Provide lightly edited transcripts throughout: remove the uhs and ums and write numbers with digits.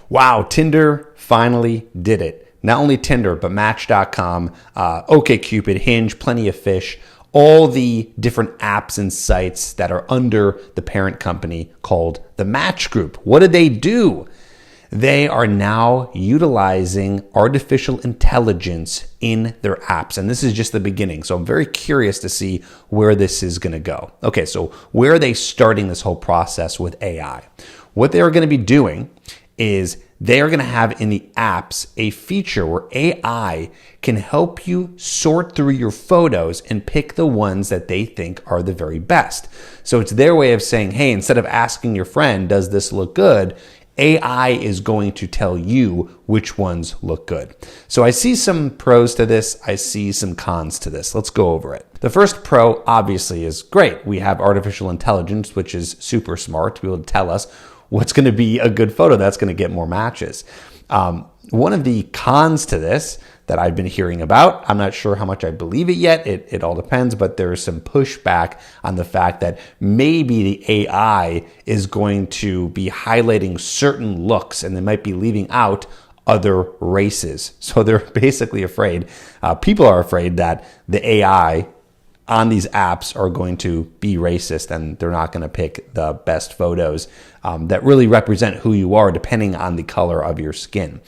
Wow, Tinder finally did it. Not only Tinder, but Match.com, OkCupid, Hinge, Plenty of Fish, all the different apps and sites that are under the parent company called the Match Group. What did they do? They are now utilizing artificial intelligence in their apps. And this is just the beginning. So I'm very curious to see where this is going to go. Okay, so where are they starting this whole process with AI? What they are going to be doing is they are going to have in the apps a feature where AI can help you sort through your photos and pick the ones that they think are the very best. So it's their way of saying, hey, instead of asking your friend, does this look good? AI is going to tell you which ones look good. So I see some pros to this. I see some cons to this. Let's go over it. The first pro obviously is great. We have artificial intelligence, which is super smart to be able to tell us what's going to be a good photo that's going to get more matches. One of the cons to this that I've been hearing about, I'm not sure how much I believe it yet. It all depends, but there's some pushback on the fact that maybe the AI is going to be highlighting certain looks and they might be leaving out other races. So they're basically afraid, people are afraid that the AI on these apps are going to be racist and they're not going to pick the best photos that really represent who you are depending on the color of your skin.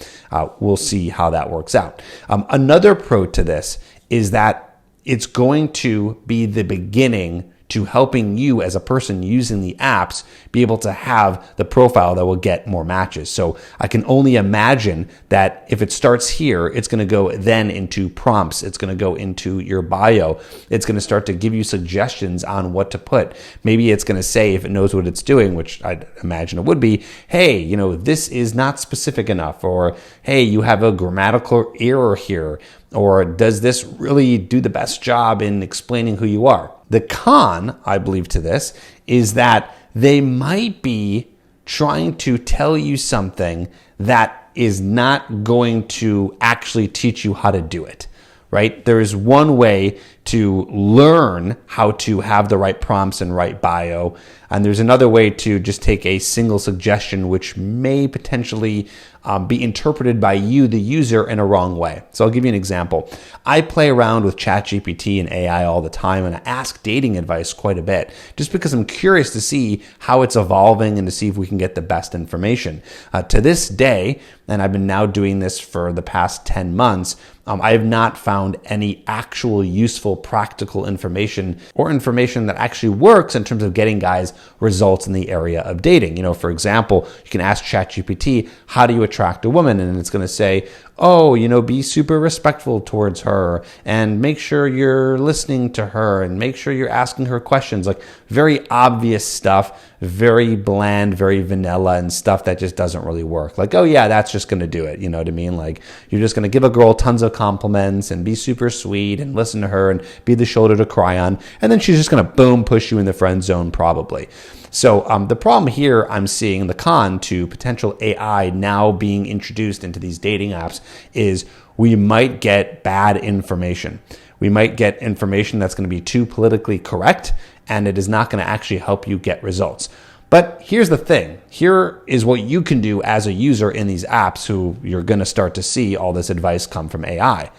We'll see how that works out. Another pro to this is that it's going to be the beginning to helping you as a person using the apps be able to have the profile that will get more matches. So I can only imagine that if it starts here, it's going to go then into prompts. It's going to go into your bio. It's going to start to give you suggestions on what to put. Maybe it's going to say, if it knows what it's doing, which I'd imagine it would be, hey, this is not specific enough, or hey, you have a grammatical error here, or does this really do the best job in explaining who you are? The con, I believe, to this is that they might be trying to tell you something that is not going to actually teach you how to do it, right? There is one way to learn how to have the right prompts and right bio, and there's another way to just take a single suggestion which may potentially be interpreted by you, the user, in a wrong way. So I'll give you an example. I play around with ChatGPT and AI all the time, and I ask dating advice quite a bit, just because I'm curious to see how it's evolving and to see if we can get the best information. To this day, and I've been now doing this for the past 10 months, I have not found any actual useful, practical information or information that actually works in terms of getting guys results in the area of dating. For example, you can ask ChatGPT, how do you attract a woman? And it's going to say, be super respectful towards her and make sure you're listening to her and make sure you're asking her questions. Like very obvious stuff, very bland, very vanilla, and stuff that just doesn't really work. Like, oh yeah, that's just going to do it. You know what I mean? Like you're just going to give a girl tons of compliments and be super sweet and listen to her and be the shoulder to cry on. And then she's just going to boom, push you in the friend zone probably. So the problem here I'm seeing, the con to potential AI now being introduced into these dating apps, is we might get bad information. We might get information that's going to be too politically correct, and it is not going to actually help you get results. But here's the thing. Here is what you can do as a user in these apps who you're going to start to see all this advice come from AI.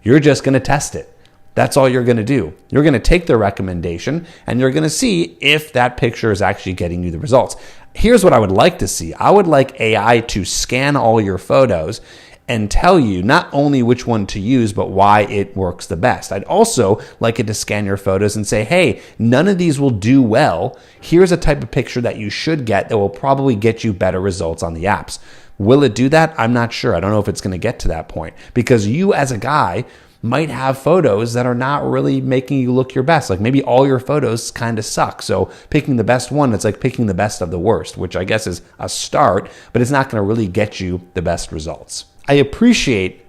You're just going to test it. That's all you're going to do. You're going to take the recommendation and you're going to see if that picture is actually getting you the results. Here's what I would like to see. I would like AI to scan all your photos and tell you not only which one to use, but why it works the best. I'd also like it to scan your photos and say, hey, none of these will do well. Here's a type of picture that you should get that will probably get you better results on the apps. Will it do that? I'm not sure. I don't know if it's going to get to that point, because you as a guy might have photos that are not really making you look your best. Like maybe all your photos kind of suck. So picking the best one, it's like picking the best of the worst, which I guess is a start, but it's not going to really get you the best results. I appreciate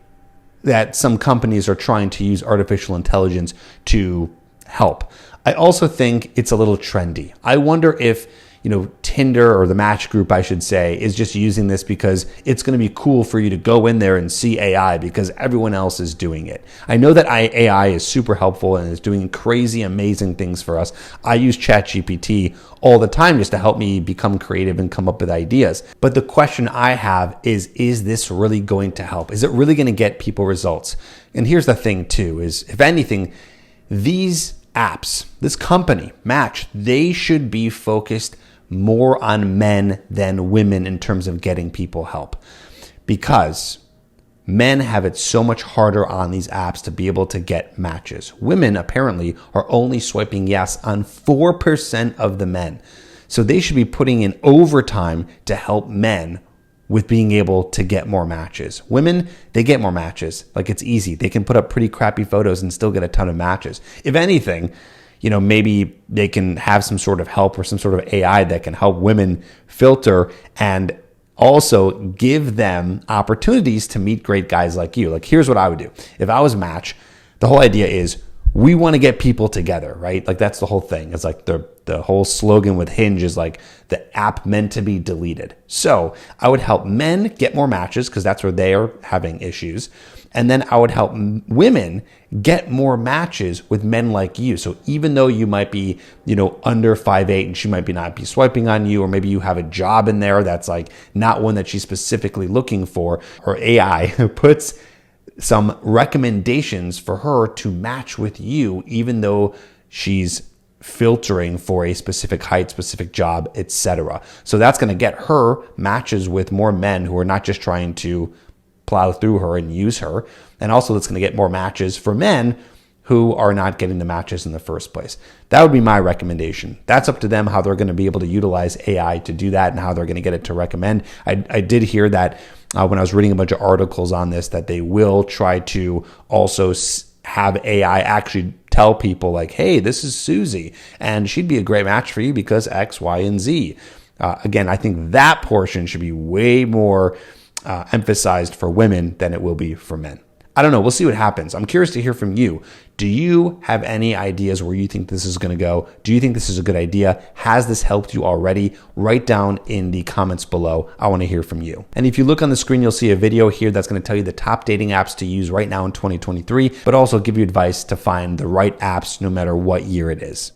that some companies are trying to use artificial intelligence to help. I also think it's a little trendy. I wonder if Tinder, or the Match group, I should say, is just using this because it's going to be cool for you to go in there and see AI because everyone else is doing it. I know that AI is super helpful and is doing crazy, amazing things for us. I use ChatGPT all the time just to help me become creative and come up with ideas. But the question I have is this really going to help? Is it really going to get people results? And here's the thing too, is if anything, these apps, this company, Match, they should be focused more on men than women in terms of getting people help, because men have it so much harder on these apps to be able to get matches. Women apparently are only swiping yes on 4% of the men. So they should be putting in overtime to help men with being able to get more matches. Women, they get more matches. Like, it's easy. They can put up pretty crappy photos and still get a ton of matches. If anything, maybe they can have some sort of help or some sort of AI that can help women filter and also give them opportunities to meet great guys like you. Like, here's what I would do. If I was Match, the whole idea is we want to get people together, right? Like, that's the whole thing. It's like the whole slogan with Hinge is like the app meant to be deleted. So I would help men get more matches because that's where they are having issues. And then I would help women get more matches with men like you. So even though you might be, under 5'8" and she might not be swiping on you, or maybe you have a job in there that's like not one that she's specifically looking for, or AI puts some recommendations for her to match with you, even though she's filtering for a specific height, specific job, etc. So that's going to get her matches with more men who are not just trying to plow through her and use her. And also it's going to get more matches for men who are not getting the matches in the first place. That would be my recommendation. That's up to them how they're going to be able to utilize AI to do that and how they're going to get it to recommend. I did hear that when I was reading a bunch of articles on this, that they will try to also have AI actually tell people like, hey, this is Susie and she'd be a great match for you because X, Y, and Z. Again, I think that portion should be way more emphasized for women than it will be for men. I don't know. We'll see what happens. I'm curious to hear from you. Do you have any ideas where you think this is going to go? Do you think this is a good idea? Has this helped you already? Write down in the comments below. I want to hear from you. And if you look on the screen, you'll see a video here that's going to tell you the top dating apps to use right now in 2023, but also give you advice to find the right apps no matter what year it is.